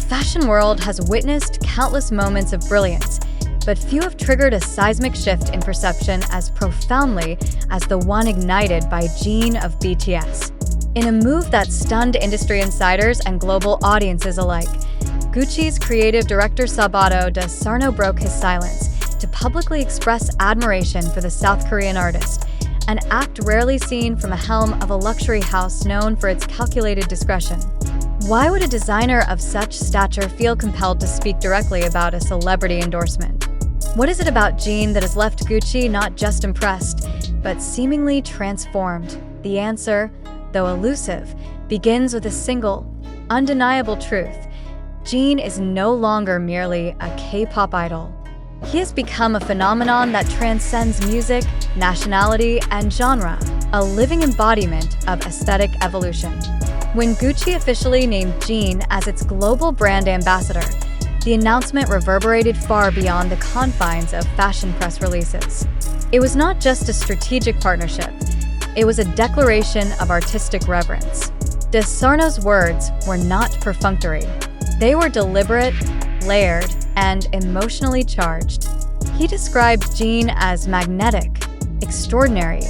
fashion world has witnessed countless moments of brilliance, but few have triggered a seismic shift in perception as profoundly as the one ignited by Jin of BTS. In a move that stunned industry insiders and global audiences alike, Gucci's creative director Sabato De Sarno broke his silence to publicly express admiration for the South Korean artist, an act rarely seen from a helm of a luxury house known for its calculated discretion. Why would a designer of such stature feel compelled to speak directly about a celebrity endorsement? What is it about Jin that has left Gucci not just impressed, but seemingly transformed? The answer, though elusive, begins with a single, undeniable truth. Jin is no longer merely a K-pop idol. He has become a phenomenon that transcends music, nationality, and genre, a living embodiment of aesthetic evolution. When Gucci officially named Jin as its global brand ambassador, the announcement reverberated far beyond the confines of fashion press releases. It was not just a strategic partnership, it was a declaration of artistic reverence. De Sarno's words were not perfunctory. They were deliberate, layered, and emotionally charged. He described Jin as magnetic, extraordinary,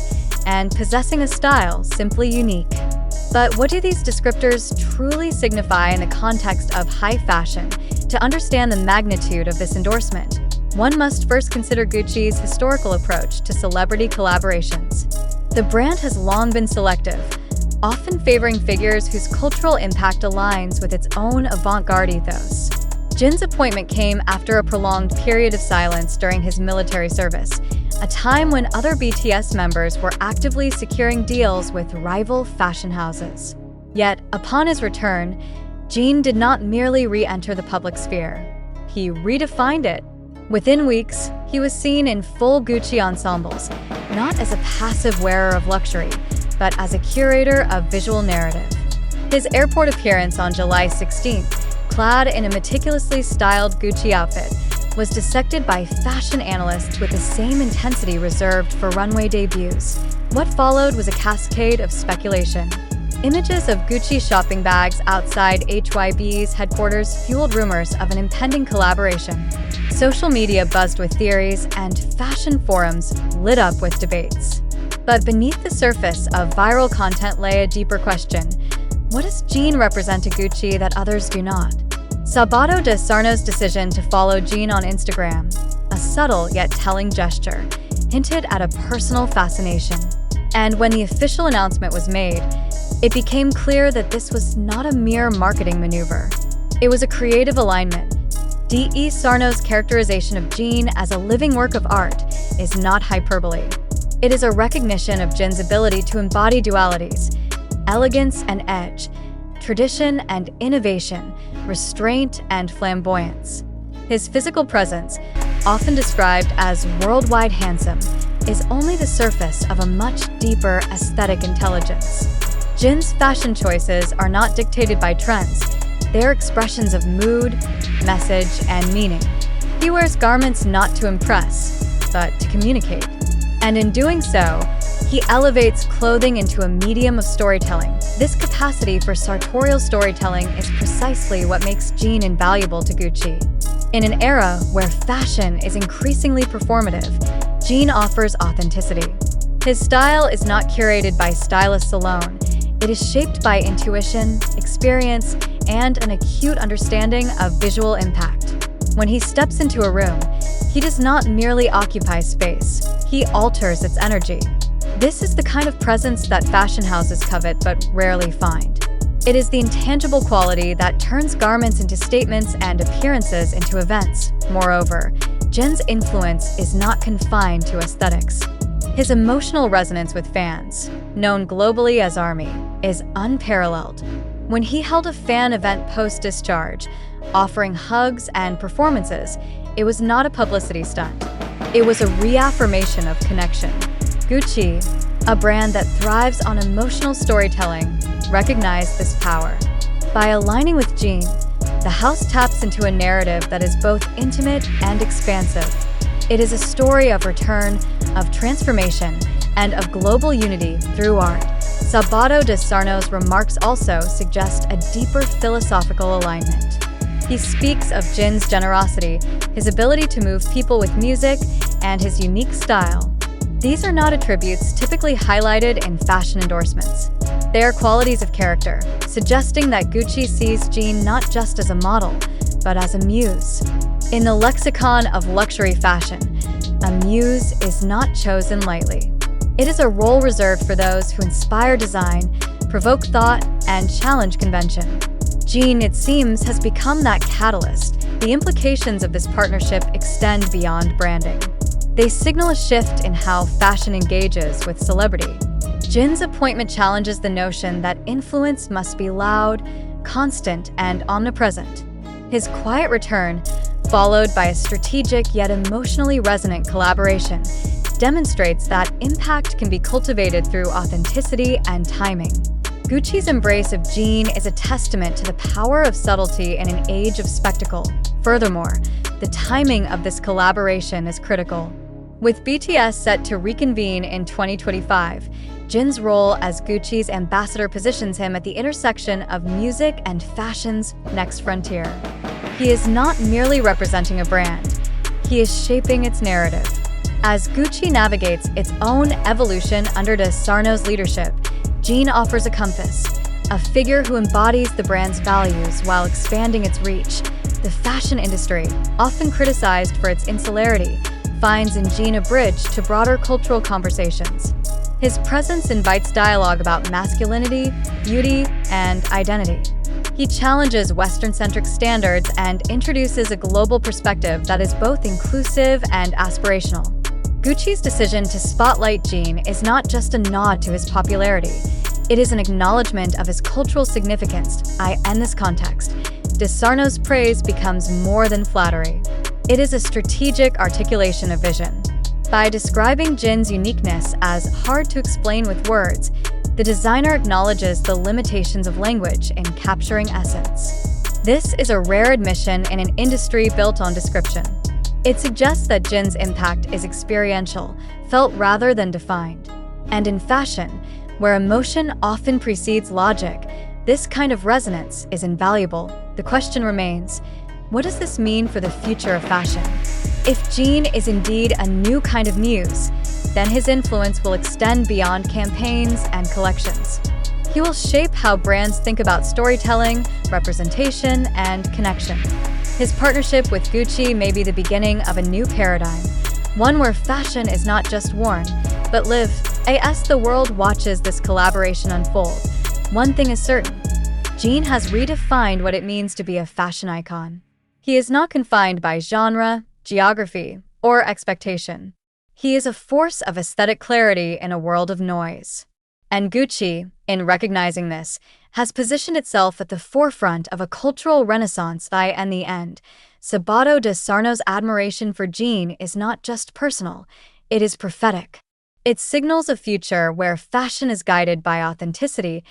and possessing a style simply unique. But what do these descriptors truly signify in the context of high fashion? To understand the magnitude of this endorsement, one must first consider Gucci's historical approach to celebrity collaborations. The brand has long been selective, often favoring figures whose cultural impact aligns with its own avant-garde ethos. Jin's appointment came after a prolonged period of silence during his military service, a time when other BTS members were actively securing deals with rival fashion houses. Yet, upon his return, Jin did not merely re-enter the public sphere. He redefined it. Within weeks, he was seen in full Gucci ensembles, not as a passive wearer of luxury, but as a curator of visual narrative. His airport appearance on July 16th, clad in a meticulously styled Gucci outfit, was dissected by fashion analysts with the same intensity reserved for runway debuts. What followed was a cascade of speculation. Images of Gucci shopping bags outside HYB's headquarters fueled rumors of an impending collaboration. Social media buzzed with theories, and fashion forums lit up with debates. But beneath the surface of viral content lay a deeper question. What does Jin represent to Gucci that others do not? Sabato De Sarno's decision to follow Jin on Instagram, a subtle yet telling gesture, hinted at a personal fascination. And when the official announcement was made, it became clear that this was not a mere marketing maneuver. It was a creative alignment. De Sarno's characterization of Jin as a living work of art is not hyperbole. It is a recognition of Jin's ability to embody dualities, elegance and edge, tradition and innovation, restraint and flamboyance. His physical presence, often described as worldwide handsome, is only the surface of a much deeper aesthetic intelligence. Jin's fashion choices are not dictated by trends. They are expressions of mood, message, and meaning. He wears garments not to impress, but to communicate. And in doing so, he elevates clothing into a medium of storytelling. This capacity for sartorial storytelling is precisely what makes Jin invaluable to Gucci. In an era where fashion is increasingly performative, Jin offers authenticity. His style is not curated by stylists alone. It is shaped by intuition, experience, and an acute understanding of visual impact. When he steps into a room, he does not merely occupy space, he alters its energy. This is the kind of presence that fashion houses covet but rarely find. It is the intangible quality that turns garments into statements and appearances into events. Moreover, Jin's influence is not confined to aesthetics. His emotional resonance with fans, known globally as ARMY, is unparalleled. When he held a fan event post-discharge, offering hugs and performances, it was not a publicity stunt. It was a reaffirmation of connection. Gucci, a brand that thrives on emotional storytelling, recognized this power. By aligning with Jin, the house taps into a narrative that is both intimate and expansive. It is a story of return, of transformation, and of global unity through art. Sabato De Sarno's remarks also suggest a deeper philosophical alignment. He speaks of Jin's generosity, his ability to move people with music, and his unique style. These are not attributes typically highlighted in fashion endorsements. They are qualities of character, suggesting that Gucci sees Jin not just as a model, but as a muse. In the lexicon of luxury fashion, a muse is not chosen lightly. It is a role reserved for those who inspire design, provoke thought, and challenge convention. Jin, it seems, has become that catalyst. The implications of this partnership extend beyond branding. They signal a shift in how fashion engages with celebrity. Jin's appointment challenges the notion that influence must be loud, constant, and omnipresent. His quiet return, followed by a strategic yet emotionally resonant collaboration, demonstrates that impact can be cultivated through authenticity and timing. Gucci's embrace of Jin is a testament to the power of subtlety in an age of spectacle. Furthermore, the timing of this collaboration is critical. With BTS set to reconvene in 2025, Jin's role as Gucci's ambassador positions him at the intersection of music and fashion's next frontier. He is not merely representing a brand, he is shaping its narrative. As Gucci navigates its own evolution under De Sarno's leadership, Jin offers a compass, a figure who embodies the brand's values while expanding its reach. The fashion industry, often criticized for its insularity, finds in Jin a bridge to broader cultural conversations. His presence invites dialogue about masculinity, beauty, and identity. He challenges Western-centric standards and introduces a global perspective that is both inclusive and aspirational. Gucci's decision to spotlight Jin is not just a nod to his popularity. It is an acknowledgement of his cultural significance. In this context, De Sarno's praise becomes more than flattery. It is a strategic articulation of vision. By describing Jin's uniqueness as hard to explain with words, the designer acknowledges the limitations of language in capturing essence. This is a rare admission in an industry built on description. It suggests that Jin's impact is experiential, felt rather than defined. And in fashion, where emotion often precedes logic, this kind of resonance is invaluable. The question remains, what does this mean for the future of fashion? If Jin is indeed a new kind of muse, then his influence will extend beyond campaigns and collections. He will shape how brands think about storytelling, representation, and connection. His partnership with Gucci may be the beginning of a new paradigm, one where fashion is not just worn, but lived. As the world watches this collaboration unfold, one thing is certain: Jin has redefined what it means to be a fashion icon. He is not confined by genre, geography, or expectation. He is a force of aesthetic clarity in a world of noise. And Gucci, in recognizing this, has positioned itself at the forefront of a cultural renaissance. In the end, Sabato De Sarno's admiration for Jin is not just personal, it is prophetic. It signals a future where fashion is guided by authenticity